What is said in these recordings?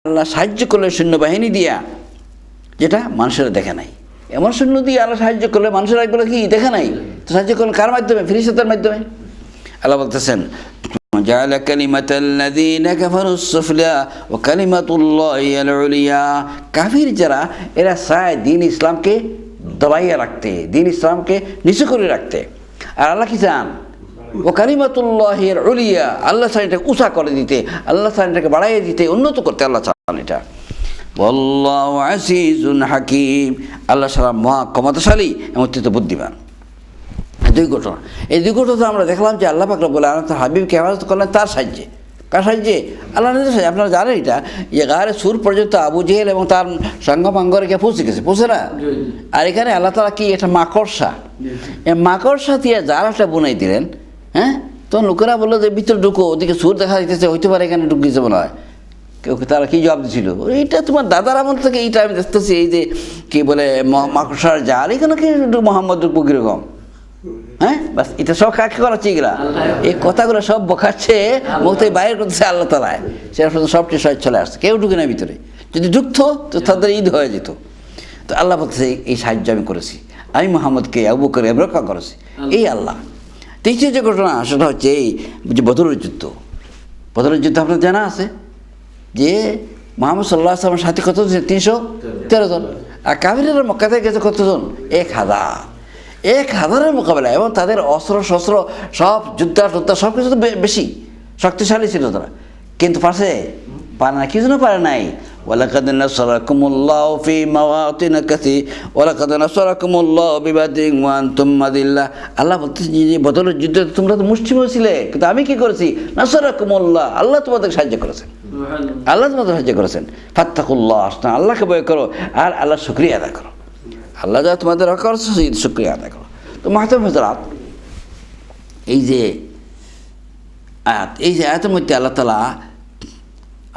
আল্লাহ সাহায্য করলে সৈন্যবাহিনী দিয়া, যেটা মানুষেরা দেখে নাই। এমন সৈন্য দিয়ে আল্লাহ সাহায্য করলে মানুষেরা এগুলো কি দেখে নাই? তো সাহায্য করলেন কার মাধ্যমে? ফেরেশতাদের মাধ্যমে। আল্লাহ বলতেছেন জাআলা কালিমাতাল্লাযীনা কাফারুস সুফলা ওয়া কালিমাতুল্লাহি আল উলিয়া। কাফির যারা, এরা চায় দ্বীন ইসলামকে দবাইয়া রাখতে, দ্বীন ইসলামকে নিচু করে রাখতে। আর আল্লাহ কি চান? ও কালিমাতুল্লাহি আল উলিয়া, আল্লাহ চান এটাকে উঁচা করে দিতে, আল্লাহ চান এটাকে বাড়াইয়ে দিতে, উন্নত করতে আল্লাহ চান এটা। আল্লাহু আজিজুন হাকিম, আল্লাহ সারা মহা ক্ষমতাশালী এবং অত্যন্ত বুদ্ধিমান। দুই ঘটনা, এই দুই ঘটনা আমরা দেখলাম যে আল্লাহ পাক রব্বুল আলামিন তার হাবিবকে হেফাজত করলেন তার সাহায্যে। কার সাহায্যে? আল্লাহ সাহায্যে। আপনারা জানেন এটা, যে গারে সুর পর্যন্ত আবু জেহেল এবং তার সঙ্গপাঙ্গরে গিয়ে পৌঁছে গেছে, পৌঁছে না? আর এখানে আল্লাহ তাআলা কি একটা মাকড়সা, এই মাকড়সা দিয়ে জালটা বুনাই দিলেন। হ্যাঁ, তখন লোকেরা বললো যে ভিতরে ঢুকো, ওদিকে সুর দেখা দিতেছে, হইতে পারে এখানে ঢুকিয়েছে মনে হয়। তারা কি জবাব দিছিল? এইটা তোমার দাদার আমল থেকে এইটা আমি দেখতেছি, এই যে কি বলে মাকড়সার জাল, এখানে কি মোহাম্মদ ঢুকবো কীরকম? হ্যাঁ, বাস এটা সব কাকে করাচ্ছে? এগুলা এই কথাগুলো সব বকাচ্ছে, মুখ থেকে বাইরে করতেছে আল্লাহ তাআলা। সেটা সবটি সহজ চলে আসছে, কেউ ঢুকে না ভিতরে। যদি ঢুকতো তো তাদের ঈদ হয়ে যেত। তো আল্লাহ বলতেছে এই সাহায্য আমি করেছি, আমি মোহাম্মদকে আবু বকর রক্ষা করেছি, এই আল্লাহ। তৃতীয় যে ঘটনা সেটা হচ্ছে এই যে বদরের যুদ্ধ। বদরের যুদ্ধ আপনার জানা আছে যে মুহাম্মদ সাল্লাল্লাহু আলাইহি ওয়াসাল্লামের সাথে কত জন? 313 জন। আর কাফিররা মক্কা থেকে গেছে কতজন? 1000। 1000-এর মোকাবেলা, এবং তাদের অস্ত্র শস্ত্র সব যুদ্ধা সব কিছু তো বেশি শক্তিশালী ছিল তারা, কিন্তু পারে না। কি জন্য পারে নাই? ওয়ালাকাদ নাসারাকুমুল্লাহু ফি মাওয়াতিন কাসীর ওয়ালাকাদ নাসারাকুমুল্লাহু বিবাদিন ওয়া আনতুম মাদিল্লাহ। আল্লাহ বলতেছে যে বদরের যুদ্ধে তোমরা তো মুষ্টিমেয় ছিলে, কিন্তু আমি কি করেছি? নাসারাকুমুল্লাহ, আল্লাহ তোমাদের সাহায্য করেছেন, আল্লাহ তোমাদের সাহায্য করেছেন। ফাত্তাকুল্লাহ, আল্লাহকে ভয় করো আর আল্লাহর শুকরিয়া আদায় করো। আল্লাহ যা তোমাদের রক্ষা করছে শুকরিয়া আদায় করো। তো মাহতারাম হযরত, এই যে আয়াত, এই যে আয়াতের মধ্যে আল্লাহ তাআলা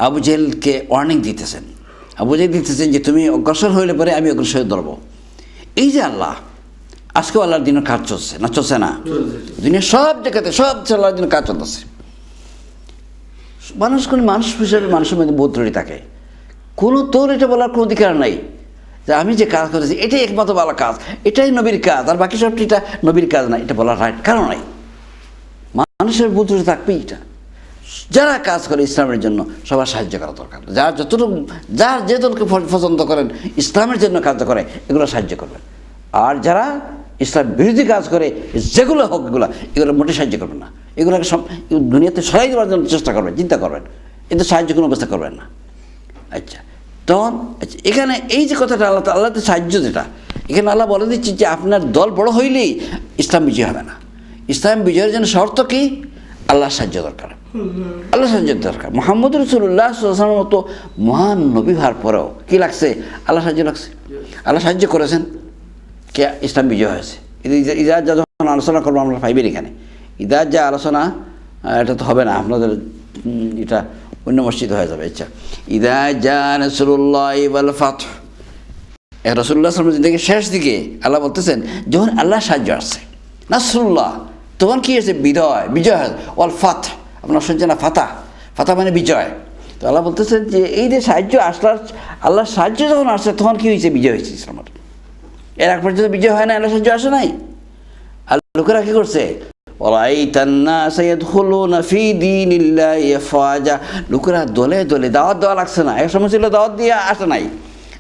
আবু জেহেলকে ওয়ার্নিং দিতেছেন। আবু জেহেল দিতেছেন যে তুমি অগ্রসর হইলে পরে আমি অগ্রসর হয়ে ধরব। এই যে আল্লাহ, আজকেও আল্লাহর দিনের কাজ চলছে না? চলছে না? দুনিয়ার সব জায়গাতে সব আল্লাহর দিনের কাজ চলতেছে। মানুষ হিসেবে মানুষের মধ্যে বোধ ধরে থাকে, কোনো তোর এটা বলার কোনো অধিকার নাই যে আমি যে কাজ করেছি এটাই একমাত্র ভালো কাজ, এটাই নবীর কাজ, আর বাকি সবটি এটা নবীর কাজ না, এটা বলার রাইট কারণ নাই। মানুষের বোধ ধরে থাকবেই এটা। যারা কাজ করে ইসলামের জন্য সবার সাহায্য করা দরকার। যার যে দলকে পছন্দ করেন, ইসলামের জন্য কাজ করে, এগুলো সাহায্য করবেন। আর যারা ইসলাম বিরোধী কাজ করে, যেগুলো হোক এগুলো মোটে সাহায্য করবেন না। এগুলোকে সব দুনিয়াতে সরাই দেওয়ার জন্য চেষ্টা করবেন, চিন্তা করবেন, কিন্তু সাহায্য কোনো অবস্থা করবেন না। আচ্ছা, তখন এখানে এই যে কথাটা আল্লাহতে সাহায্য, যেটা এখানে আল্লাহ বলে দিচ্ছি যে আপনার দল বড় হইলেই ইসলাম বিজয় হবে না। ইসলাম বিজয়ের জন্য শর্ত কি? আল্লাহর সাহায্য দরকার, আল্লাহ সাহায্য দরকার। মুহাম্মদ রাসূলুল্লাহ সাল্লাল্লাহু আলাইহি ওয়াসাল্লামের মতো মহান নবী হওয়ার পরেও কি লাগছে? আল্লাহ সাহায্য লাগছে। আল্লাহ সাহায্য করেছেন, কে ইসলাম বিজয় হয়েছে। ইদার যা যখন আলোচনা করবো আমরা পাইবেন এখানে। ইদার যা আলোচনা, এটা তো হবে না, আপনাদের এটা অন্য মসজিদ হয়ে যাবে। আচ্ছা, ইদা জা নাসরুল্লাহি ওয়াল ফাতহ, রাসূলুল্লাহ সাল্লাল্লাহু আলাইহি ওয়াসাল্লামের শেষ দিকে আল্লাহ বলতেছেন যখন আল্লাহ সাহায্য আসছে, নাসরুল্লাহ, তখন কি হয়েছে? বিজয় হয়। ওয়াল ফাতহ, আপনার শুনছেন না? ফাতা মানে বিজয়। তো আল্লাহ বলতেছেন যে এই যে সাহায্য আসলার, আল্লাহর সাহায্য যখন আসছে তখন কি হয়েছে? বিজয় হয়েছে ইসলামের। এর আগ পর্যন্ত বিজয় হয় না, আল্লাহ সাহায্য আসে নাই। আর লোকেরা কি করছে? লোকেরা দলে দলে দাওয়াত দেওয়া লাগছে না, এক সময় ছিল দাওয়াত দিয়ে আসে নাই।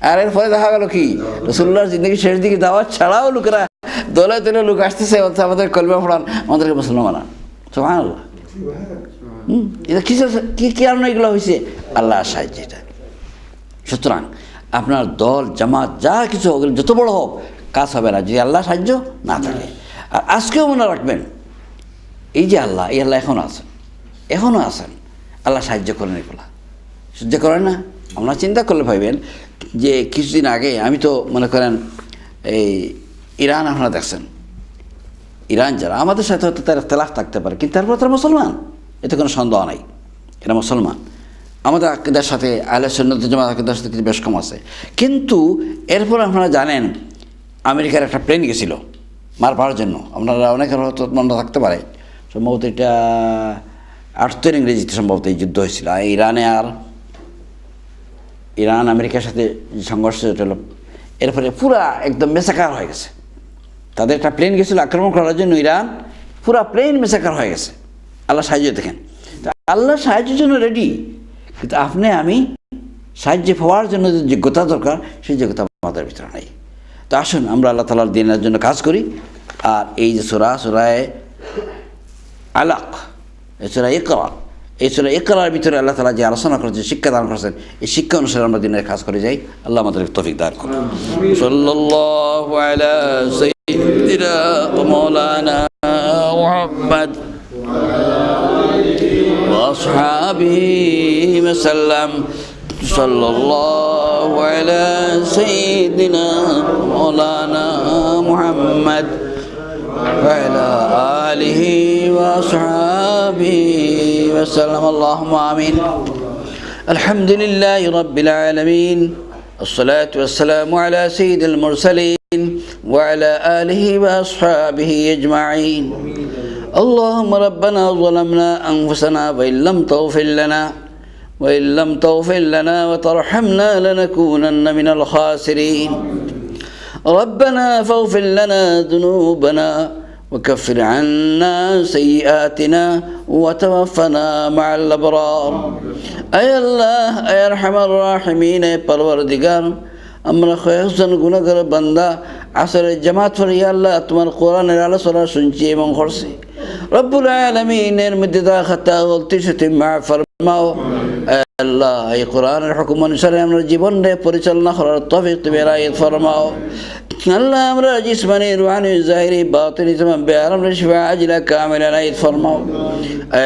আর এর ফলে দেখা গেল কি রাসূলুল্লাহর জিন্দগির শেষ দিকে দাওয়াত ছাড়াও লোকেরা দলে দলে লোক আসতেছে, আমাদের কলমা পড়ান, আমাদেরকে মুসলমান বানান। সুবহানাল্লাহ। এটা কি কারণে এগুলো হয়েছে? আল্লাহর সাহায্য। এটা সুতরাং আপনার দল জামাত যা কিছু হোক, যত বড় হোক, কাজ হবে না যদি আল্লাহ সাহায্য না থাকে। আর আজকেও মনে রাখবেন, এই যে আল্লাহ, এই আল্লাহ এখনও আছেন। আল্লাহ সাহায্য করেন, এগুলা সাহায্য করেন না। আমরা চিন্তা করলে ভাববেন যে কিছুদিন আগে আমি তো মনে করেন এই ইরান, আপনারা দেখছেন ইরান যারা আমাদের সাথে হয়তো তার তেলাফ থাকতে পারে, কিন্তু তারপর তারা মুসলমান, এতে কোনো সন্দেহ নাই, এরা মুসলমান। আমাদের আকিদার সাথে আহলে সুন্নাত ওয়াল জামাত আকিদার সাথে কিছু বেশ কম আছে। কিন্তু এরপর আপনারা জানেন আমেরিকার একটা প্লেন গেছিল মার পাওয়ার জন্য। আপনারা অনেকের হয়তো মনে থাকতে পারে, সম্ভবত এটা 78 ইংরেজিতে সম্ভবত এই যুদ্ধ হয়েছিল ইরানে আর ইরান আমেরিকার সাথে সংঘর্ষ হলো, এরপরে পুরা একদম মেসাকার হয়ে গেছে। তাদের একটা প্লেন গেছিলো আক্রমণ করার জন্য, ইরান পুরা প্লেন মেসাকার হয়ে গেছে। আল্লাহ সাহায্য দেখেন, আল্লাহ সাহায্যের জন্য রেডি, কিন্তু আপনি আমি সাহায্য পাওয়ার জন্য যে যোগ্যতা দরকার সেই যোগ্যতা আমাদের ভিতরে নেই। তো আসুন আমরা আল্লাহ তাআলার দ্বীনের জন্য কাজ করি। আর এই যে সূরায়ে আলাক, এই সূরা ইকরা, এই সূরা ইকরার ভিতরে আল্লাহ তাআলা যে আলোচনা করেছেন, শিক্ষা দান করেছেন, এই শিক্ষা অনুসারে আমরা দ্বীনের কাজ করে যাই। আল্লাহ আমাদেরকে তৌফিক দান করুন। সাল্লাল্লাহু আলা সাইয়্যিদিনা ওয়া মাওলানা মুহাম্মদ ওয়া আসহাবিহি ওয়া সাল্লাম। সাল্লাল্লাহু আলা সাইয়্যিদিনা মাওলানা মুহাম্মদ ওয়া আলা আলিহি ওয়া আসহাবিহি ওয়া সাল্লাম। আল্লাহুম্মা আমিন। আলহামদুলিল্লাহি রাব্বিল আলামিন, আসসালাতু ওয়াসসালামু আলা সাইয়্যিদিল মুরসালিন ওয়া আলা আলিহি ওয়া আসহাবিহি আজমাইন। اللهم ربنا ظلمنا أنفسنا وإن لم تغفر لنا وترحمنا لنكونن من الخاسرين. ربنا فاغفر لنا ذنوبنا وكفر عنا سيئاتنا وتوفنا مع الأبرار. أي الله أي أرحم الراحمين পরওয়ারদিগার, আমরা কয়েকজন গুনাহগার বান্দা আসরের জামাত পড়ে আল্লাহ তোমার কোরআনের আলোচনা শুনছি এবং করছি। রব্বুল আলামিনের মধ্যে দা খাতা গলতি সাথে মাফ ফরমাও। আল্লাহ এই কোরআনের হুকুম অনুসারে আমরা জীবনে পরিচালনা করার তৌফিক তুমি এনায়েত ফরমাও। আল্লাহ আমরা জিসমানি রুহানি জাহিরি বাতিনি तमाम বেআরাম শিফা আজিলা কামিলা এনায়েত ফরমাও।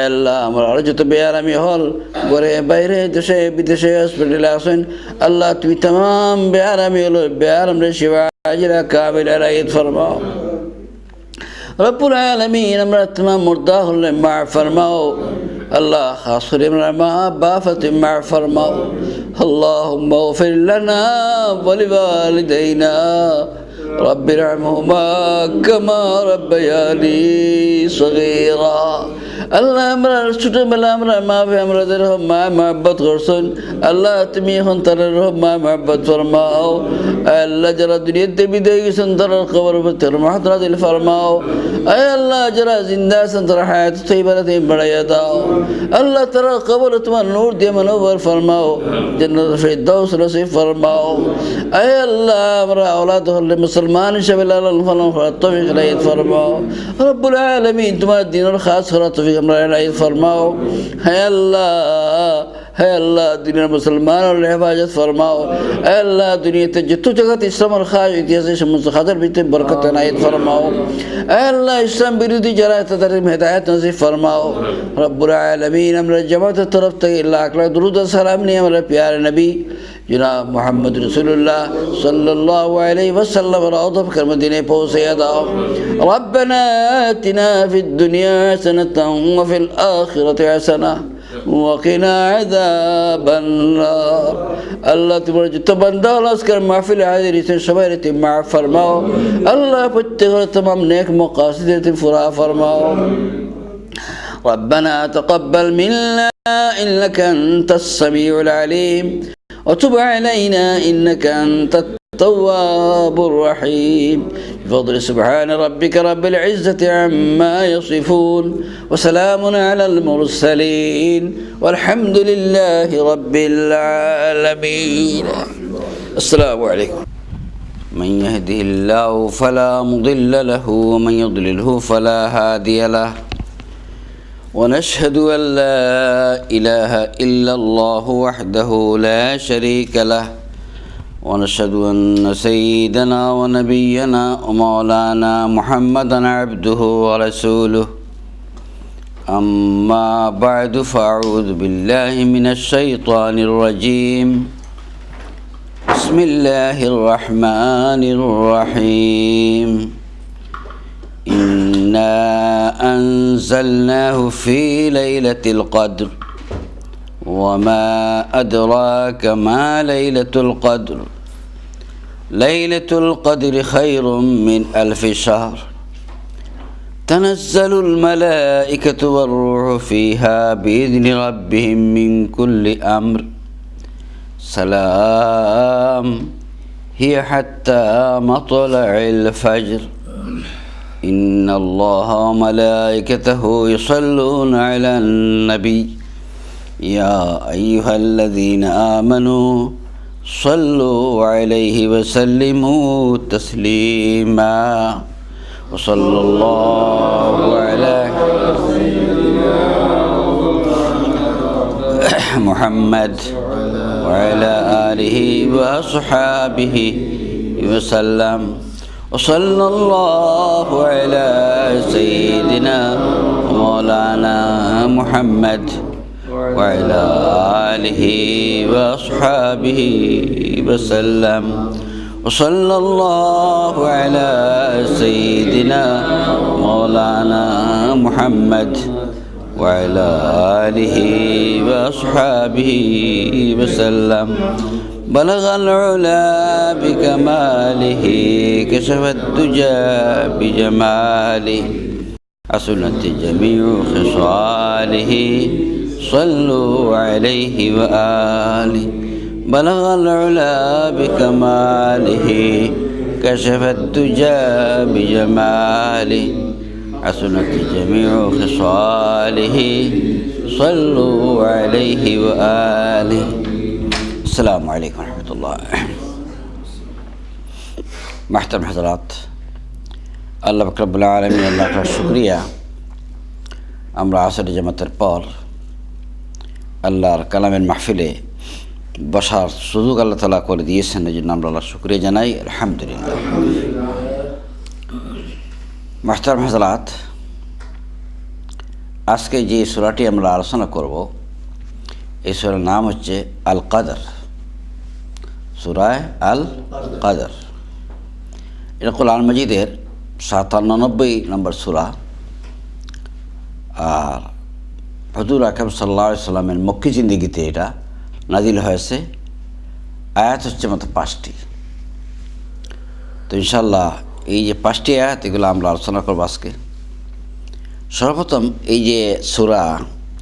আল্লাহ আমরা যত বেআরামি হল ঘরে বাইরে দেশে বিদেশে হসপিটালে আছেন, আল্লাহ তুমি तमाम বেআরামি হল বেআরাম শিফা আজিলা কামিলা এনায়েত ফরমাও। রব্বুল আলামিন আমরা तमाम মুর্দা হলে মাফ ফরমাও। আল্লাহ খাস করে আমরা মা বাপ মাফ ফরমাও। আল্লাহুম্মা গফির লানা ওয়া লিওয়ালিদাইনা رب ارحمهما كما ربياني صغيرا. আল্লাহ আমরা ছোটবেলা আমরা মা আমাদের মা মহব্বত করছেন, আল্লাহ তুমি এখন তার মা মহব্বত ফরমাও। আল্লাহ যারা দুনিয়াতে বিদায় গেছেন তার কবর ভিতর মাহদুরা দিল ফরমাও। আল্লাহ যারা জিন্দা আছেন তার হায়াত তৈবারাতে বাড়াইয়া দাও। আল্লাহ তার কবর তোমার নূর দিয়ে মনোবর ফরমাও, জান্নাতুল ফিরদাউস নসিব ফরমাও। আল্লাহ আমরা আওলাদ হলে মুসলমান হিসেবে লালন পালন করার তৌফিক এনায়েত ফরমাও। রব্বুল আলামিন তোমার দ্বীনের খাস করার তৌফিক আমরা এনায়েত ফরমাও। হে আল্লাহ দুনিয়ার মুসলমানের হেফাজত ফরমাও। আল্লাহ দুনিয়াতে যত জায়গাতে ইসলামের খাস ইতিহাসে সমস্ত খাদের ভিতরে বরকত এনায়েত ফরমাও। আল্লাহ ইসলাম বিরোধী যারা তাদের হেদায়েত নসিব ফরমাও। রব্বুল আলামিন আমরা জামাতের তরফ থেকে লাখ লাখ দুরূদ ও সালাম নিয়ে আমরা প্যারে নবী जनाब मोहम्मद रसूलुल्लाह सल्लल्लाहु अलैहि वसल्लम रौज़ा कर मदीने पहुँचे दाओ। रब्बना आतिना फिद दुनिया हसनतन व फिल आखिरति हसना व क़िना अज़ाबन नार। अल्लाह तुम्हारे जितना बंदा कर महफिल हाज़िरी से सवेरे तुम माफ़ फरमाओ। अल्लाह प्रत्येक तमाम नेक मक़ासिद तुम पूरा फरमाओ। ربنا تقبل منا إنك أنت السميع العليم وتب علينا إنك أنت التواب الرحيم. بفضل سبحان ربك رب العزة عما يصفون وسلام على المرسلين والحمد لله رب العالمين. السلام عليكم. من يهده الله فلا مضل له ومن يضلله فلا هادي له. ونشهد أن لا إله إلا الله وحده لا شريك له. ونشهد أن سيدنا ونبينا ومولانا محمدا عبده ورسوله. أما بعد فأعوذ بالله من الشيطان الرجيم. بسم الله الرحمن الرحيم. إنا أنزلناه في ليلة القدر وما أدراك ما ليلة القدر. ليلة القدر خير من 1000 شهر. تنزل الملائكة والروح فيها بإذن ربهم من كل أمر سلام هي حتى مطلع الفجر إن الله وملائكته يصلون على النبي يا أيها الذين آمنوا صلوا عليه وسلموا تسليما وصلى الله على محمد وعلى آله وصحابه وسلم وصلى الله على سيدنا مولانا محمد وعلى آله وصحابه وسلم وصلى الله على سيدنا مولانا محمد وعلى آله وصحابه وسلم بلغ العلا بكماله كشف الدجى بجماله حسنت جميع خصاله صلوا عليه وآله بلغ العلا بكماله كشف الدجى بجماله حسنت جميع خصاله صلوا عليه وآله السلام عليكم ورحمة الله محترم حضرات আল্লাহ রব্বুল আলামিন আল্লাহর শুকরিয়া আমরা আসরের জামাতের পর আল্লাহর কালামের মাহফিলে বসার সুযোগ আল্লাহ তাআলা করে দিয়েছেন এই জন্য আমরা আল্লাহর শুকরিয়া জানাই আলহামদুলিল্লাহ محترم حضرات আজকে যে সূরাটি আমরা আলোচনা করব এই সূরার নাম হচ্ছে আল কদর সূরা আল কদর এটা কোরআন মাজিদের 97 নম্বর সূরা আর হুজুর আকরাম সাল্লাল্লাহু আলাইহি সাল্লামের মক্কি জিন্দেগিতে এটা নাজিল হয়েছে আয়াত হচ্ছে মাত্র 5টি তো ইনশাআল্লাহ এই যে 5টি আয়াত এগুলো আমরা আলোচনা করব আজকে সর্বপ্রথম এই যে সূরা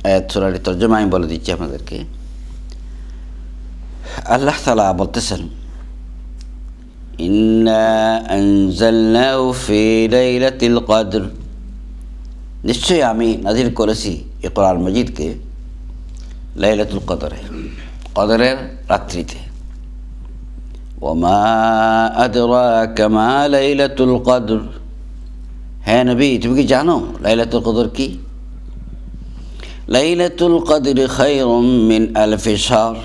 আয়াত সূরার তরজমা আমি বলে দিচ্ছি আপনাদেরকে আল্লাহ তাআলা বলতেছেন ইন্না আনজালনাহু ফি লাইলাতিল কদর নিশ্চয়ই আমি নাজিল করেছি এই কোরআন মাজিদকে লাইলাতুল কদরে কদরের রাত্রিতে ওমা আদরাকা মা লাইলাতুল কদর হ্যাঁ নবী তুমি কি জানো লাইলাতুল কদর কি লাইলাতুল কদর খায়রুম মিন আলফি শাহর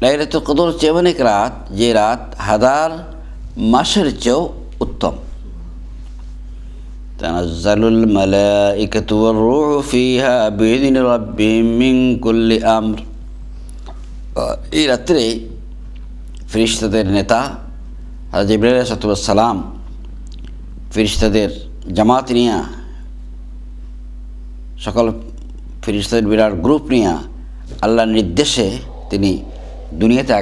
লাইলাতুল কদর হচ্ছে এমন এক রাত যে রাত 1000 মাসের চেয়েও উত্তম তানাজ্জালুল মালাইকাতু ওয়ার রূহু ফিহা বিইذনি রাব্বিহিম মিন কুল্লি আমর এই রাত্রে ফেরেশতাদের নেতা হযরত জিবরাইল আলাইহিস সালাম ফেরেশতাদের জামাত নিয়ে সকল ফেরেশতাদের বিরাট গ্রুপ নিয়ে আল্লাহর নির্দেশে তিনি দুনিয়াতে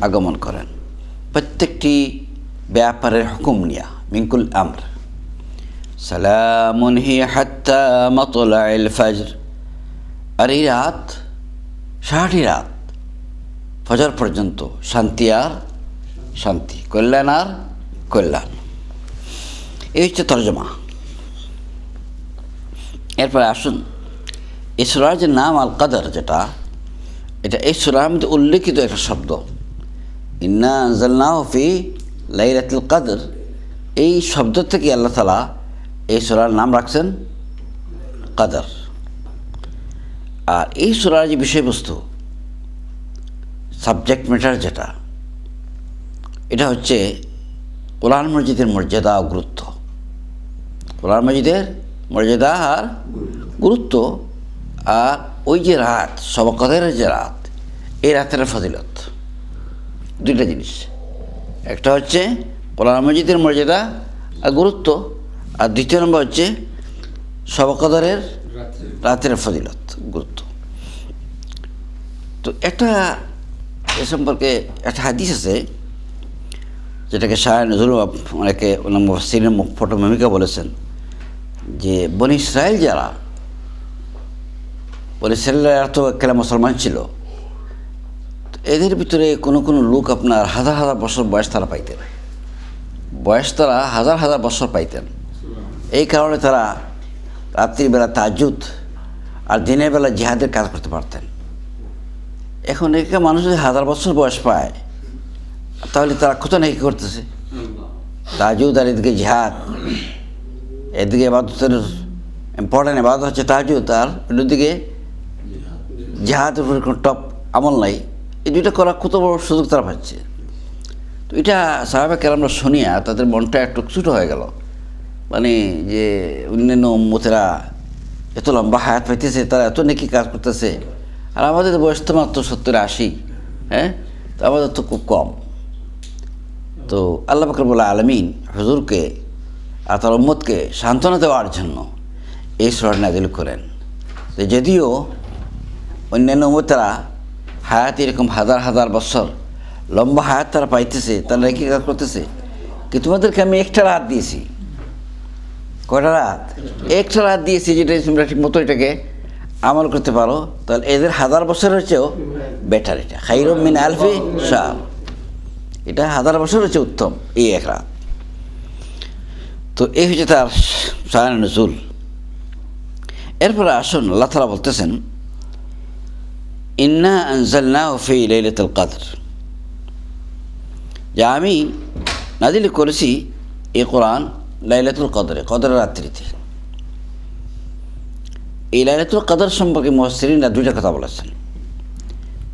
আগমন করেন প্রত্যেকটি ব্যাপারের হুকুম নিয়া মিনকুল আমর সালামুন হিয়া হাত্তা মাতলাইল ফজর আর এই রাত সারাটি রাত ফজর পর্যন্ত শান্তি আর শান্তি কল্যাণ আর কল্যাণ এই হচ্ছে তর্জমা এরপরে আসুন এই সূরার যে নাম আল কদর যেটা এটা এই সূরার মধ্যে উল্লেখিত একটা শব্দ ইন্না আনজালনাহু ফি লাইলাতুল কদর এই শব্দ থেকে আল্লাহ তাআলা এই সূরার নাম রাখছেন কদর আর এই সূরার যে বিষয়বস্তু সাবজেক্ট ম্যাটার যেটা এটা হচ্ছে কোরআন মাজিদের মর্যাদা ও গুরুত্ব কোরআন মাজিদের মর্যাদা আর গুরুত্ব আর ওই যে রাত সবে কদরের যে রাত এই রাতের ফজিলত দুইটা জিনিস একটা হচ্ছে কোরআন মাজিদের মর্যাদা আর গুরুত্ব আর দ্বিতীয় নম্বর হচ্ছে সবে কদরের রাতের ফজিলত গুরুত্ব তো একটা এ সম্পর্কে একটা হাদিস আছে যেটাকে শাহ নজরুল অনেকে মুফাসসিরিন ফটোমিমিকা বলেছেন যে বনি ইসরায়েল যারা বলে ছেলেরা তো একলা মুসলমান ছিল। এদের ভিতরে কোনো কোনো লোক আপনার হাজার হাজার বছর বয়স তারা পাইতেন, বয়স তারা হাজার হাজার বছর পাইতেন। এই কারণে তারা রাত্রিবেলা তাহাজ্জুদ আর দিনের বেলা জিহাদের কাজ করতে পারতেন। এখন এখানে মানুষ যদি হাজার বছর বয়স পায় তাহলে তারা কোথাও না কি করতেছে, তাহাজ্জুদ আর এদিকে জিহাদ, এদিকে ইবাদতের ইম্পর্টেন্ট ইবাদত হচ্ছে তাহাজ্জুদ, আর অন্যদিকে জিহাদের উপরে কোনো টপ আমল নাই। এই দুইটা করার কত বড় সুযোগ তারা পাচ্ছে। তো এটা সাহাবা কেরামরা শুনিয়া তাদের মনটা একটু ছোটো হয়ে গেল, মানে যে অন্যান্য উম্মতেরা এত লম্বা হায়াত পাইতেছে, তারা এত নেকি কাজ করতেছে, আর আমাদের বয়স তো মাত্র 70-80, হ্যাঁ, তো আমাদের তো খুব কম। তো আল্লাহ পাক রব্বুল আলামিন হুজুরকে আর তার উম্মতকে সান্ত্বনা দেওয়ার জন্য এই সূরা নাযিল করেন। তো যদিও অন্যান্য উম্মতেরা হায়াত এরকম হাজার হাজার বছর লম্বা হায়াত তারা পাইতেছে, তারা কি কাজ করতেছে, কি তোমাদেরকে আমি একটা রাত দিয়েছি। কয়টা রাত? একটা রাত দিয়েছি, যেটা তোমরা ঠিক মতো এটাকে আমল করতে পারো, তাহলে এদের হাজার বছরের চেয়েও বেটার। এটা খায়রুম মিন আলফি শাহর, এটা হাজার বছরের চেয়ে উত্তম এই এক রাত। তো এই হচ্ছে তার শায়ান নজুল। এরপরে আসুন, আল্লাহ তাআলা বলতেছেন ইন্না আনজালনাহু ফি লাইলাতুল কদর, যে আমি নাজিল করেছি এই কোরআন লাইলাতুল কদরে, কদরের রাত্রিতে। এই লাইলাতুল কদর সম্পর্কে মুফাসসিরিনরা দুইটা কথা বলেছেন।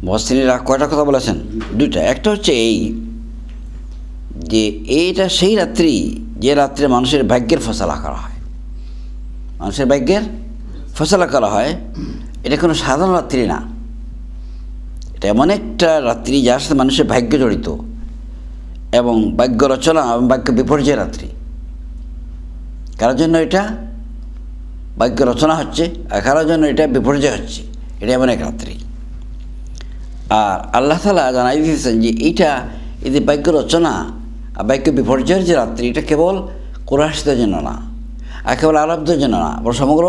মুফাসসিরিনরা কয়টা কথা বলেছেন? দুইটা। একটা হচ্ছে এই যে এইটা সেই রাত্রি যে রাত্রে মানুষের ভাগ্যের ফয়সালা করা হয়, মানুষের ভাগ্যের ফয়সালা করা হয়। এটা কোনো সাধারণ রাত্রি না, এটা এমন একটা রাত্রি যার সাথে মানুষের ভাগ্য জড়িত, এবং ভাগ্য রচনা এবং ভাগ্য বিপর্যয় রাত্রি। কারোর জন্য এটা ভাগ্য রচনা হচ্ছে, আর কারোর জন্য এটা বিপর্যয় হচ্ছে। এটা এমন এক রাত্রি। আর আল্লাহ তাআলা জানাই দিয়েছেন যে এইটা, এই যে ভাগ্য রচনা আর ভাগ্য বিপর্যয়ের যে রাত্রি, এটা কেবল কুরাইশদের জন্য না, আর কেবল আরবদের জন্য না, বরং সমগ্র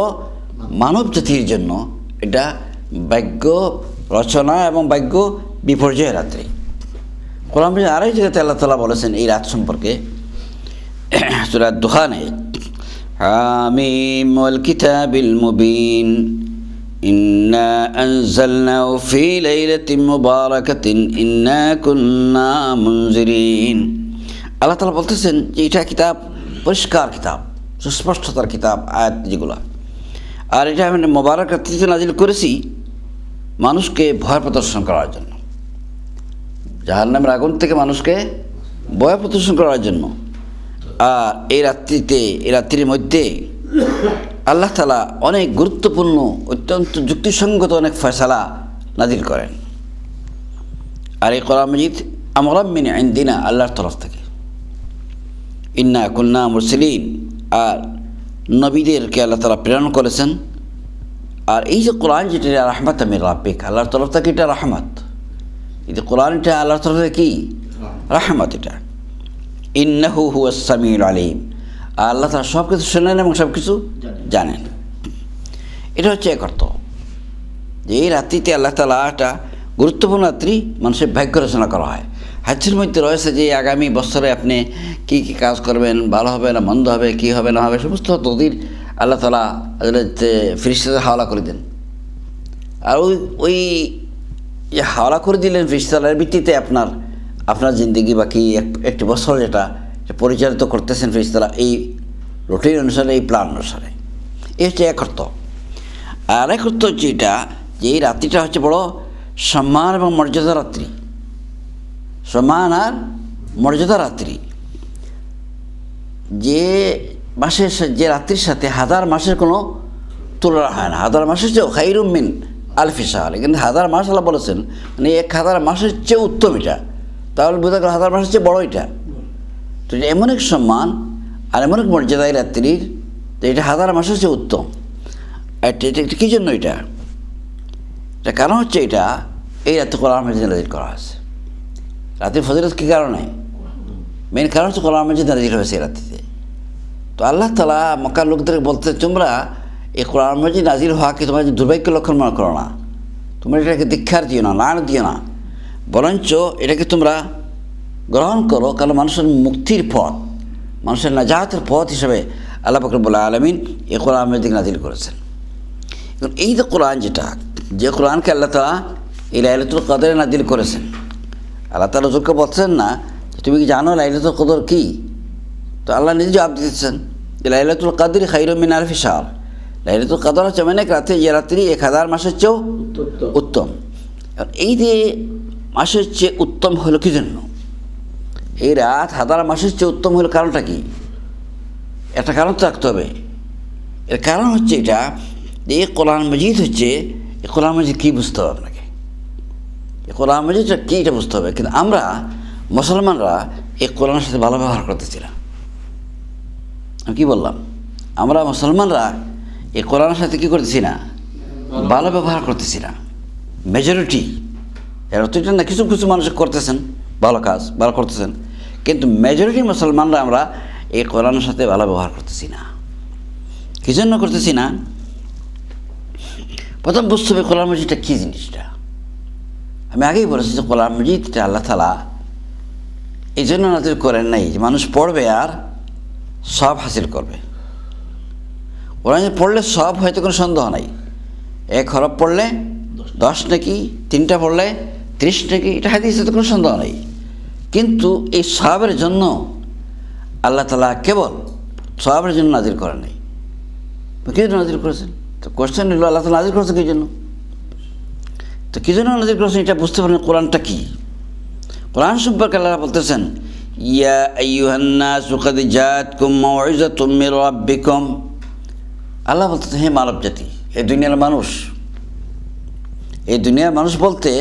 মানব জাতির জন্য এটা ভাগ্য রচনা এবং ভাগ্য বিপর্যয়ের রাত্রি। কোরআন আরেক জায়গাতে আল্লাহ তাআলা বলেছেন এই রাত সম্পর্কে, সূরা দুখানে, হামিম ওয়াল কিতাবিল মুবিন ইন্না আনজালনাহু ফি লাইলাতিন মুবারাকাতিন ইন্না কুন্না মুনজিরিন। আল্লাহ তাআলা বলতেছেন যে এটা কিতাব, পরিষ্কার কিতাব, সুস্পষ্টতার কিতাব, আয়াত যেগুলো, আর এটা আমি মুবারক রাত্রিতে নাজিল করেছি মানুষকে ভয় প্রদর্শন করার জন্য, জাহান্নামের আগুন থেকে মানুষকে ভয় প্রদর্শন করার জন্য। আর এই রাত্রিতে, এই রাত্রির মধ্যে আল্লাহ তাআলা অনেক গুরুত্বপূর্ণ, অত্যন্ত যুক্তিসঙ্গত অনেক ফয়সালা নাজিল করেন। আর এই কোরআন মাজিদ আমরাম মিন ইনদিনা, আল্লাহর তরফ থেকে। ইন্না কুন্না মুরসিলিন, আর নবীদেরকে আল্লাহ তাআলা প্রেরণ করেছেন। আর এই যে কোরআন, যেটা রাহমাত মির রাব্বিক, আল্লাহর তরফ থেকে এটা রাহমাত। এই যে কোরআন, এটা আল্লাহর তরফ থেকে কি রাহমাত। এটা ইন্নাহু হুয়াস সামিউল আলিম, আল্লাহ তাআলা সব কিছু শোনেন এবং সব কিছু জানেন। এটা হচ্ছে এক অর্থ যে এই রাত্রিতে আল্লাহ তাআলা একটা গুরুত্বপূর্ণ রাত্রি, মানুষের ভাগ্য রচনা করা হয়। হাদিসের মধ্যে রয়েছে যে আগামী বছরে আপনি কী কী কাজ করবেন, ভালো হবে না মন্দ হবে, কী হবে না হবে, সমস্ত তকদির আল্লাহ তাআলা ফেরেশতাদের হাওলা করে দেন। আর ওই যে হাওলা করে দিলেন ফেরেশতাদের ভিত্তিতে আপনার জিন্দগি বাকি একটি বছর যেটা পরিচালিত করতেছেন ফেরেশতারা, এই রুটিন অনুসারে, এই প্ল্যান অনুসারে। এই হচ্ছে এক অর্থ। আর এক অর্থ হচ্ছে এটা যে এই রাত্রিটা হচ্ছে বড় সম্মান এবং মর্যাদা রাত্রি, সম্মান আর মর্যাদা রাত্রি। যে মাসের, যে রাত্রির সাথে হাজার মাসের কোনো তুলনা হয় না। হাজার মাসের চেয়েও খায়রুম মিন আলফি শাহর, কিন্তু হাজার মাস আল্লাহ বলেছেন, মানে 1000 মাসের চেয়ে উত্তম এটা। তাহলে বোঝা গেল 1000 মাসের চেয়ে বড় এটা। তো এটা এমন এক সম্মান আর এমন এক মর্যাদা এই রাত্রির, তো এটা 1000 মাসের চেয়ে উত্তম। এটা কী জন্য? এটা কারণ হচ্ছে এটা এই রাত্রে কোরআন মাজিদ নাযিল করা হয়েছে। রাতের ফজিলত কী কারণে? মেন কারণ হচ্ছে কোরআন মাজিদ নাযিল হয়েছে এই রাত্রিতে। তো আল্লাহ তাআলা মক্কার লোকদেরকে বলতে, তোমরা এই কোরআন মাজিদ নাজিল হওয়াকে তোমার দুর্ভাগ্য লক্ষণ মনে করো না, তোমরা এটাকে দীক্ষার দিও না, লান দিও না, বরঞ্চ এটাকে তোমরা গ্রহণ করো, কারণ মানুষের মুক্তির পথ, মানুষের নাজাতের পথ হিসেবে আল্লাহ পাক রব্বুল আলামিন এই কোরআন মাজিদ নাজিল করেছেন। এখন এই যে কোরআন, যে কোরআনকে আল্লাহ তাআলা এই লাইলাতুল কদরে নাজিল করেছেন, আল্লাহ তাআলা রসূলকে বলছেন না তুমি কি জানো লাইলাতুল কদর কী? তো আল্লাহ নিজে জবাব দিতেছেন যে লাইলাতুল কদর খায়রুম মিন আলফি শাহর, লাইলাতুল কদর হচ্ছে এমন এক রাতে যে রাত্রি 1000 মাসের চেয়েও উত্তম। এই যে মাসের চেয়ে উত্তম হলো কী জন্য? এই রাত 1000 মাসের চেয়ে উত্তম হলো কারণটা কি? একটা কারণ তো রাখতে হবে। এর কারণ হচ্ছে এটা যে এই কোরআন মজিদ হচ্ছে, এই কোরআন মজিদ কী বুঝতে হবে আপনাকে, এই কোরআন মজিদটা কী এটা বুঝতে হবে। কিন্তু আমরা মুসলমানরা এই কোরআনের সাথে ভালো ব্যবহার করতেছি না। আমি কী বললাম? আমরা মুসলমানরা এই কোরআনের সাথে কী করতেছি না, ভালো ব্যবহার করতেছি না। মেজরিটি, এর অতটা না, কিছু কিছু মানুষ করতেছেন ভালো কাজ, ভালো করতেছেন, কিন্তু মেজরিটি মুসলমানরা আমরা এই কোরআনের সাথে ভালো ব্যবহার করতেছি না। কী জন্য করতেছি না? প্রথম বুঝতে হবে কোরআন মজিদটা কী জিনিসটা। আমি আগেই বলেছি যে কোরআন মজিদটা আল্লাহ তাআলা এই জন্য নাজিল করেন নাই যে মানুষ পড়বে আর সব হাসিল করবে। কোরআন পড়লে সব হয়তো কোনো সন্দেহ নাই, 1 হরফ পড়লে 10 নাকি, 3টা পড়লে 30 নাকি, এটা হাদিসে তো কোনো সন্দেহ নেই। কিন্তু এই সওয়াবের জন্য আল্লাহ তাআলা কেবল সওয়াবের জন্য নাজিল করেন নাই। কী জন্য নাজিল করেছেন? তো কোশ্চেন হলো আল্লাহ তাআলা নাজিল করেছেন কী জন্য? তো কী জন্য নাজিল করেছেন এটা বুঝতে পারেন কোরআনটা কী। কোরআন সম্পর্কে আল্লাহ বলতেছেন ইয়া আইয়ুহান নাসু ক্বাদ জাআতকুম মাউইযাতুম মির রাব্বিকুম। আল্লাহ বলতেছেন হে মানব জাতি, এই দুনিয়ার মানুষ, এই দুনিয়ার মানুষ বলতে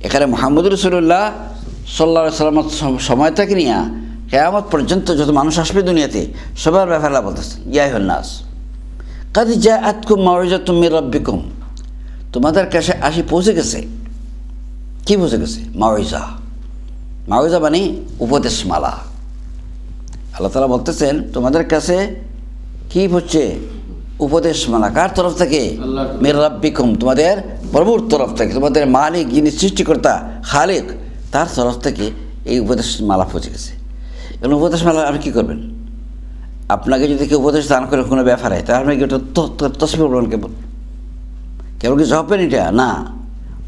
এখানে মুহাম্মদুর রাসূলুল্লাহ সাল্লাল্লাহু আলাইহি ওয়াসাল্লামের সময় থেকে নিয়ে কিয়ামত পর্যন্ত যত মানুষ আসবে দুনিয়াতে সবার ব্যাপারে আল্লাহ বলতেছেন ইয়া আইয়ুহান নাস ক্বাদ জাআতকুম মাউইযাতুম মির রাব্বিকুম। তোমাদের কাছে পৌঁছে গেছে। কি পৌঁছে গেছে? মাউইজা। মাউইজা মানে উপদেশমালা। আল্লাহ তাআলা বলতেছেন তোমাদের কাছে কি হচ্ছে? উপদেশমালা। কার তরফ থেকে? মির রাব্বিকুম, তোমাদের প্রভুর তরফ থেকে, তোমাদের মালিক যিনি সৃষ্টিকর্তা খালিক তার তরফ থেকে এই উপদেশমালা পৌঁছে গেছে। এবং উপদেশমালা আপনি কী করবেন? আপনাকে যদি কেউ উপদেশ দান করে কোনো ব্যাপারে, তাহলে আপনি কি ওটা তসবিহ বলবেন? কেবল কি জবাবেন এটা? না,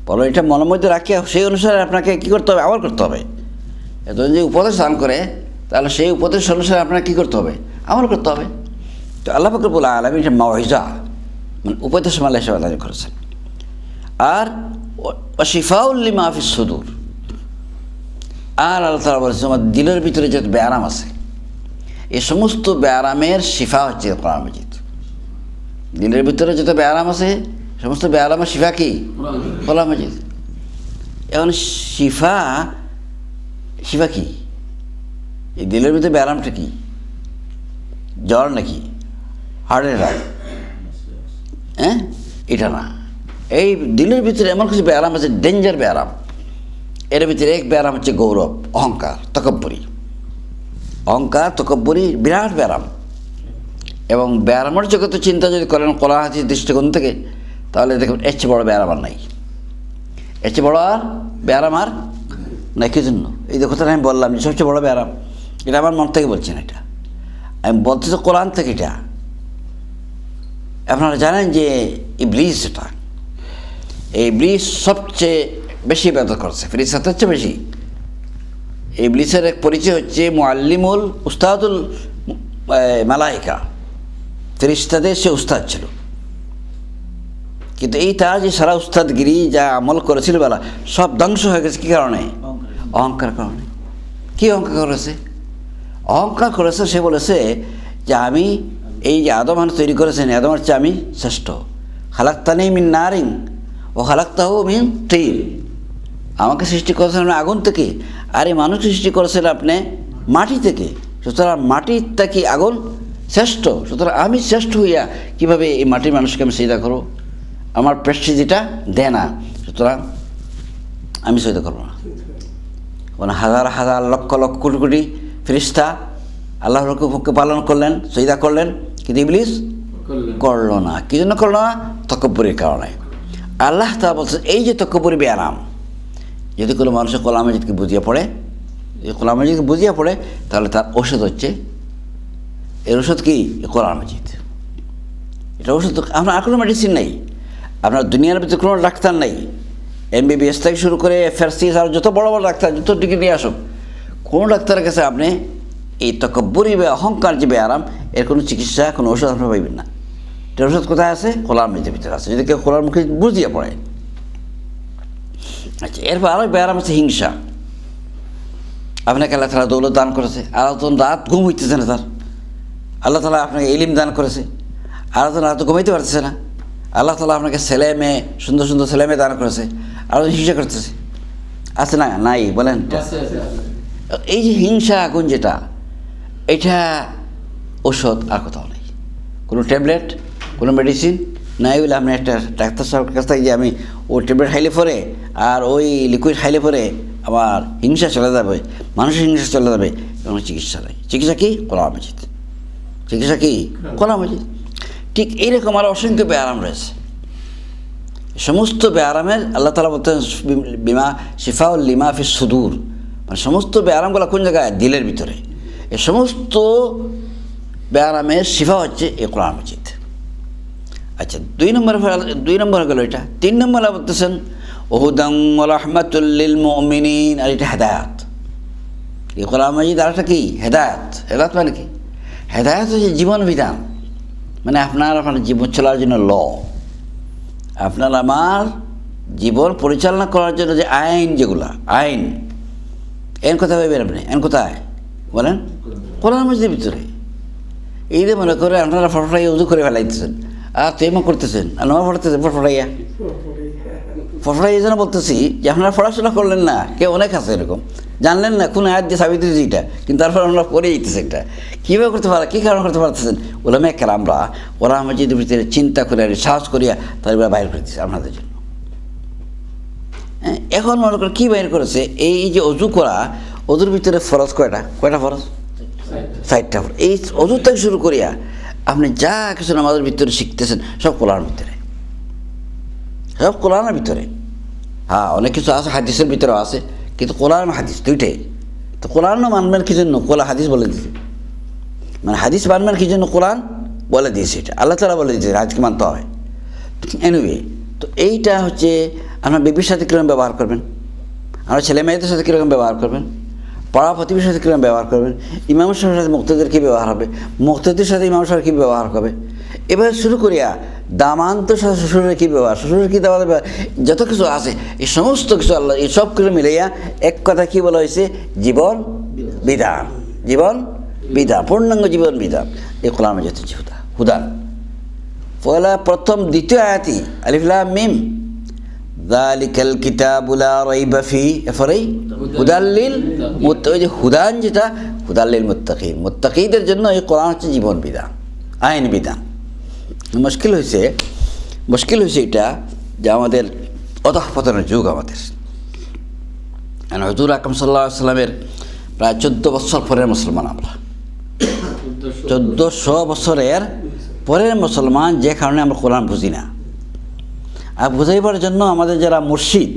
বলো এটা মনের মধ্যে রাখিয়া সেই অনুসারে আপনাকে কী করতে হবে? আমল করতে হবে। এত যদি উপদেশ দান করে তাহলে সেই উপদেশ অনুসারে আপনাকে কী করতে হবে? আমল করতে হবে। তো আল্লাহ পাক রব্বুল আলামিন এটা মাউইজা মানে উপদেশমালা হিসেবে নাযিল করেছেন। আর শিফাউল লিমা ফিস সুদূর, আর আল্লাহ তাআলা বলেছেন তোমার দিলের ভিতরে যত ব্যারাম আছে এই সমস্ত ব্যারামের শিফা হচ্ছে কোরআন মাজিদ। দিলের ভিতরে যত ব্যারাম আছে সমস্ত ব্যারামের শিফা কি? কোরআন মাজিদ। এখন শিফা কি? এই দিলের ভিতরে ব্যারামটা কি? জ্বর নাকি? Heart attack? হ্যাঁ, এটা না। এই দিলের ভিতরে এমন কিছু ব্যারাম আছে, ডেঞ্জার ব্যারাম। এর ভিতরে এক ব্যারাম হচ্ছে গৌরব, অহংকার, তকব্বরি। অহংকার, তকব্বরি বিরাট ব্যারাম। এবং ব্যারামের জগতে চিন্তা যদি করেন কোরআন হাদিসের দৃষ্টিকোণ থেকে, তাহলে দেখুন এর চেয়ে বড় ব্যারাম আর নাই। এর চেয়ে বড় আর ব্যারাম আর নাই। কি জন্য? এই যে কথাটা আমি বললাম যে সবচেয়ে বড় ব্যারাম, এটা আমার মন থেকে বলছি না, এটা আমি বলতেছি কোরআন থেকে। এটা আপনারা জানেন যে ইবলিস, এটা এই ইবলিস সবচেয়ে বেশি ইবাদত করছে, ফেরেশতাদের চেয়ে বেশি। ইবলিসের এক পরিচয় হচ্ছে মুআল্লিমুল উস্তাদুল মালাইকা, ফেরেশতাদের সে উস্তাদ ছিল। কিন্তু এই তার যে সারা উস্তাদগিরি যা আমল করেছিল বেলা সব ধ্বংস হয়ে গেছে। কী কারণে? অহংকার কারণে। কী অহংকার করেছে? অহংকার করেছে, সে বলেছে যে আমি এই যে আদম তৈরি করেছেন, আদমের চেয়ে আমি শ্রেষ্ঠ। খালাক্তানি মিন নারিন ও খালাক্তাহু মিন তিন। আমাকে সৃষ্টি করেছেন আপনি আগুন থেকে, আর এই মানুষকে সৃষ্টি করেছেন আপনি মাটি থেকে। সুতরাং মাটির থেকে আগুন শ্রেষ্ঠ, সুতরাং আমি শ্রেষ্ঠ হইয়া কীভাবে এই মাটির মানুষকে আমি সিজদা করব? আমার প্রেস্টিজিটা দেয় না, সুতরাং আমি সিজদা করব না। মানে হাজার হাজার লক্ষ লক্ষ কোটি কোটি ফেরেশতা আল্লাহর হুকুমকে পালন করলেন, সিজদা করলেন, কিন্তু ইবলিস করলো না। কি জন্য করলো না? তকব্বুরের কারণে। আল্লাহ তাআলা বলছেন এই যে তকব্বুরি বেআরাম, যদি কোনো মানুষের কোরআন মাজিদকে বুঝিয়ে পড়ে, কোরআন মাজিদকে বুঝিয়ে পড়ে, তাহলে তার ওষুধ হচ্ছে, এর ওষুধ কি? কোরআন মাজিদ। এটা ওষুধ। আপনার আর কোনো মেডিসিন নেই, আপনার দুনিয়ার ভিতরে কোনো ডাক্তার নেই, MBBS থেকে শুরু করে FRCS আর যত বড় বড় ডাক্তার, যত ডিগ্রি নিয়ে আসুক, কোনো ডাক্তারের কাছে আপনি এই তকব্বুরি বা অহংকার যে বেআরাম, এর কোনো চিকিৎসা, কোনো ওষুধ আপনি পাইবেন না। এটার ওষুধ কোথায় আছে? কোরআন মাজিদের ভিতরে আছে, যদি কেউ কোরআন মুখে বুঝিয়ে পড়ে। আচ্ছা, এরপর আরও বেআরাম আছে হিংসা। আপনাকে আল্লাহ তাআলা দৌলত দান করেছে, আল্লাহ তাআলা রাত ঘুম হইতেছে না তার, আল্লাহ তাআলা আপনাকে ইলম দান করেছে, আল্লাহ তাআলা রাত ঘুমাইতে পারতেছে না, আল্লাহ তাআলা আপনাকে ছেলে মেয়ে, সুন্দর সুন্দর ছেলে মেয়ে দান করেছে, আর হিংসা করতেছে। আছে না? নাই বলেন? এই যে হিংসা আগুন যেটা, এটা ওষুধ আর কোথাও নেই, কোনো ট্যাবলেট, কোনো মেডিসিন নাই। বলে আপনি একটা ডাক্তার সাহেবের কাছ থেকে যে আমি ওই ট্যাবলেট খাইলে পরে আর ওই লিকুইড খাইলে পরে আমার হিংসা চলে যাবে, মানুষের হিংসা চলে যাবে, কোনো চিকিৎসা নেই। চিকিৎসা কি? কোরআন মাজিদ। চিকিৎসা কি? কোরআন মাজিদ। ঠিক এইরকম আরও অসংখ্য বেআরাম রয়েছে। সমস্ত বেআরামের আল্লাহ তাআলা বলতেন বিমা শিফাউল লিমা ফিস সুদূর, মানে সমস্ত বেআরামগুলো কোন জায়গায়? দিলের ভিতরে। এই সমস্ত বেআরামের শিফা হচ্ছে এই কোরআন মাজিদ। আচ্ছা, দুই নম্বর গেল এটা। 3 নম্বর বলতেছেন হুদান ওয়া রাহমাতুল লিল মুমিনিন, আর এটা হেদায়াত। এই কোরআন মাজিদ আর একটা কি? হেদায়াত। হেদায়াত মানে কি? হেদায়াত হচ্ছে জীবন বিধান, মানে আপনার জীবন চলার জন্য ল, আপনার আমার জীবন পরিচালনা করার জন্য যে আইন, যেগুলা আইন, এন কোথায় পাইবেন আপনি? এন কোথায় বলেন? কোরআন মাজিদের ভিতরে। এই যে মনে করে আপনারা ফটফটাইয়া উজু করে ফেলাইতেছেন, আর তেমন করতেছেন, আর নামাজ পড়তেছেন ফটফটাইয়া। ফটফটাইয়া যেন বলতেছি যে আপনারা পড়াশোনা করলেন না, কেউ অনেক আছে এরকম, জানলেন না কোন আয়াত দিয়ে সাবিত হয়েছে এটা, কিন্তু তারপর আমরা পড়ে যেতেছে এটা। কীভাবে করতে পারা, কী কারণ করতে পারতেছেন? ওলামা কেরামরা কোরআন মাজিদের ভিতরে চিন্তা করে আর সাহস করিয়া তারপরে বাইর করে দিচ্ছে আপনাদের জন্য। এখন মনে করেন কী বাইর করেছে? এই যে অজু করা, অজুর ভিতরে ফরজ কয়টা? ফরজ? 4টা। এই অজুর থেকে শুরু করিয়া আপনি যা কিছু আমাদের ভিতরে শিখতেছেন সব কোরআনের ভিতরে, সব কোরআনের ভিতরে। হ্যাঁ, অনেক কিছু আছে হাদিসের ভিতরেও আছে, কিন্তু কোরআন হাদিস দুইটাই। তো কোরআনও মানবেন কী জন্য? হাদিস বলে দিয়েছে, মানে হাদিস মানবেন কী জন্য? কোরআন বলে দিয়েছে, এটা আল্লাহ তাআলা বলে দিয়েছে হাদিসকে মানতে হয়। এনিওয়ে, তো এইটা হচ্ছে আপনার বিবির সাথে কীরকম ব্যবহার করবেন, আমরা ছেলে মেয়েদের সাথে কীরকম ব্যবহার করবেন, পাড়া প্রতিবেশীর সাথে কীরকম ব্যবহার করবেন, ইমাম সাহেবের সাথে মুক্তাদির কী ব্যবহার হবে, মুক্তাদির সাথে ইমাম সাহেবের কী ব্যবহার হবে, এবার শুরু করিয়া দামান্তর সাথে শ্বশুরের কী ব্যবহার, শ্বশুরের কী দেওয়া ব্যবহার, যত কিছু আছে এই সমস্ত কিছু আল্লাহ এই সব কিছু মিলাইয়া এক কথা কী বলা হয়েছে? জীবন বিধান। জীবন বিধান, পূর্ণাঙ্গ জীবন বিধান। এই কোরআন মাজিদ হচ্ছে হুদান। পয়লা প্রথম দ্বিতীয় আয়াতি আলিফ লাম মিম যালিকাল কিতাবু লা রাইবা ফি, এরপরেই হুদাল লিল মুত্তাকিন। ওই যে হুদান, যেটা হুদাল লিল মুত্তাকিন, মুত্তাকিদের জন্য এই কোরআন হচ্ছে জীবন বিধান, আইন বিধান। মুশকিল হয়েছে এটা যে আমাদের অধঃপতনের যুগ আমাদের। হুজুর আকরাম সাল্লাল্লাহু আলাইহি ওয়াসাল্লামের প্রায় 14 বছর পরের মুসলমান আমরা, 1400 বছরের পরের মুসলমান, যে কারণে আমরা কোরআন বুঝি না। আর বুঝাইবার জন্য আমাদের যারা মুর্শিদ,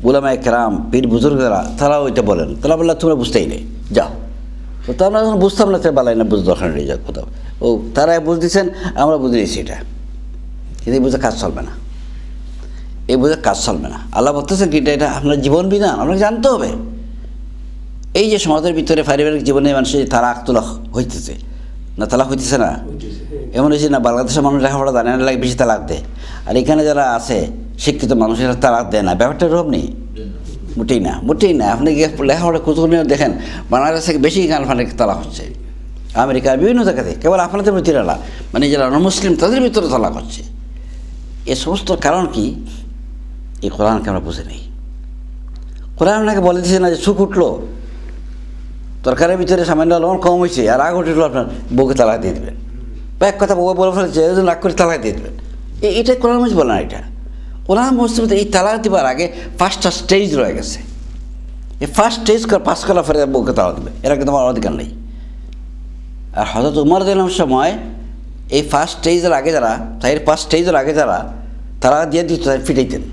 উলামায়ে কেরাম, পীর বুজুর্গরা, তারা ওইটা বলেন, তারা বললে তোমরা বুঝতেই নেই, যাও। তো আমরা যখন বুঝতাম না, তাই বালাই না, বুঝ দরকার নেই, যাও কোথাও। ও তারা বুঝ দিচ্ছেন, আমরা বুঝে দিয়েছি এটা, কিন্তু এই বুঝে কাজ চলবে না, এই বুঝে কাজ চলবে না। আল্লাহ বলতেছেন কি, এটা আপনার জীবন বিধান, আপনাকে জানতে হবে। এই যে সমাজের ভিতরে পারিবারিক জীবনে মানুষের তালাক তোলাক হইতেছে না, তালাক হইতেছে না, এমন হয়েছে না বাংলাদেশের মানুষ লেখাপড়া জানে না, লাগে বেশি তালাক দেয়, আর এখানে যারা আছে শিক্ষিত মানুষেরা তালাক দেয় না। ব্যাপারটা এরকম নেই, মোটেই না। আপনি লেখাপড়া কুতুবনীয় দেখেন, বাংলাদেশ থেকে বেশি গার্লফ্রেন্ডের তালাক হচ্ছে, আমেরিকার বিভিন্ন জায়গাতে, কেবল আপনাদের ভিতরে না, মানে যারা নমুসলিম তাদের ভিতরে তালাক হচ্ছে। এ সমস্ত কারণ কি? এই কোরআনকে আমরা বুঝে নেই। কোরআন আপনাকে বলে দিচ্ছে না যে সুখ উঠলো, তরকারির ভিতরে সামান্য লবণ কম হয়েছে আর আগ উঠলো, আপনার বউকে তালাক দিয়ে দেবেন, বা এক কথা বউ বলে ফেলেছে রাগ করে তালাক দিয়ে দেবেন। এটা কোরআন মধ্যে বলে না। এটা কোরআন মধ্যে এই তালাক দেওয়ার আগে 5টা স্টেজ রয়ে গেছে। এই ফার্স্ট স্টেজ পাস করার পরে বউকে তালাক দেবে, এর আগে তোমার অধিকার নেই। আর হযরত উমর রাদিয়াল্লাহু আনহুর সময় এই ফার্স্ট স্টেজের আগে যারা, তাই ফার্স্ট স্টেজের আগে যারা, তারা দিয়ে দিত, পিটাইতেন,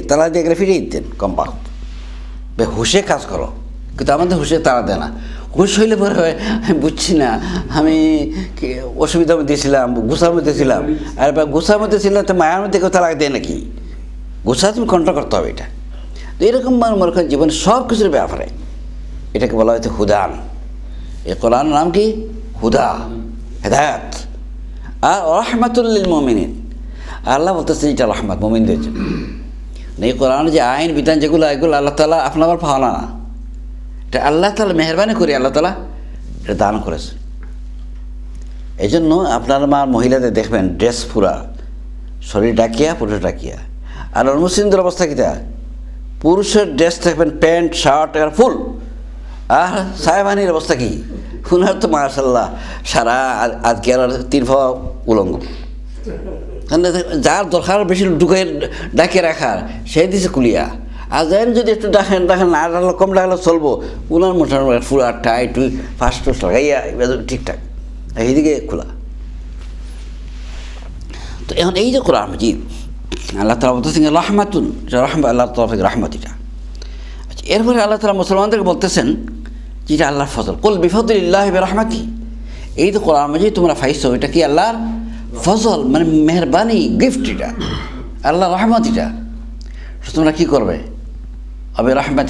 তারা দিয়ে গেলে ফিরিয়ে দিতেন কম্পাক্ট, হুশে কাজ করো। কিন্তু আমাদের হুশে তারা দেয় না। হুশ হইলে পরে হয় আমি বুঝছি না, আমি অসুবিধার মধ্যে ছিলাম, গুছার মধ্যে ছিলাম। আর গুছার মধ্যে ছিলাম তো মায়ের মধ্যে কেউ তারা দেয় নাকি? গুছা তুমি কন্ট্রোল করতে হবে এটা। তো এরকম মনে করেন জীবনে সব কিছুর ব্যাপারে এটাকে বলা হয়েছে হুদান। এই কোরআনের নাম কি? হুদা, হেদায়াত। আর রহমাতুল্লিল মুমিনিন, আল্লাহ বলতেছে এটা রহমত মুমিনদের জন্য। এই কোরআনের যে আইন বিধান যেগুলো, এগুলো আল্লাহ তাআলা আপনার আমার পাওনা না, এটা আল্লাহ তাআলা মেহরবানি করে আল্লাহ তাআলা এটা দান করেছে। এই জন্য আপনার মা মহিলাদের দেখবেন ড্রেস পুরা, শরীর ডাকিয়া, পুরুষ ডাকিয়া। আর মুসলিমদের অবস্থা কীটা? পুরুষের ড্রেস দেখবেন প্যান্ট শার্ট আর ফুল, আর সাহেবানির অবস্থা কি? উনার তো মাশাআল্লাহ সারা আজকে আর 3 পা উলঙ্গ। যার দরকার বেশি ঢুকে ডাকিয়ে রাখার, সেই দিছে কুলিয়া। আর যেন যদি একটু দেখেন না ডাকলে, কম ডাকলে চলবো, উনার মোটামুটি ফুল আর টাই টুই ফার্স্ট টোস লাগাইয়া ঠিকঠাক, এইদিকে খোলা। তো এখন এই যে কোরআন মাজিদ আল্লাহ তাআলা বলতেছেন রহমাতুন, আল্লাহ তরফ থেকে রহমত এটা। আচ্ছা, এরপরে আল্লাহ তাআলা মুসলমানদেরকে বলতেছেন যেটা আল্লাহর ফজল, কুল বিফদলিল্লাহি বিরহমাতিহি। এই তো কোরআন মাজিদ তোমরা পাইছো, এটা কি আল্লাহর ফজল, মানে মেহরবানি, গিফট, এটা আল্লাহর রহমত। এটা তোমরা কী করবে? আবে রহমত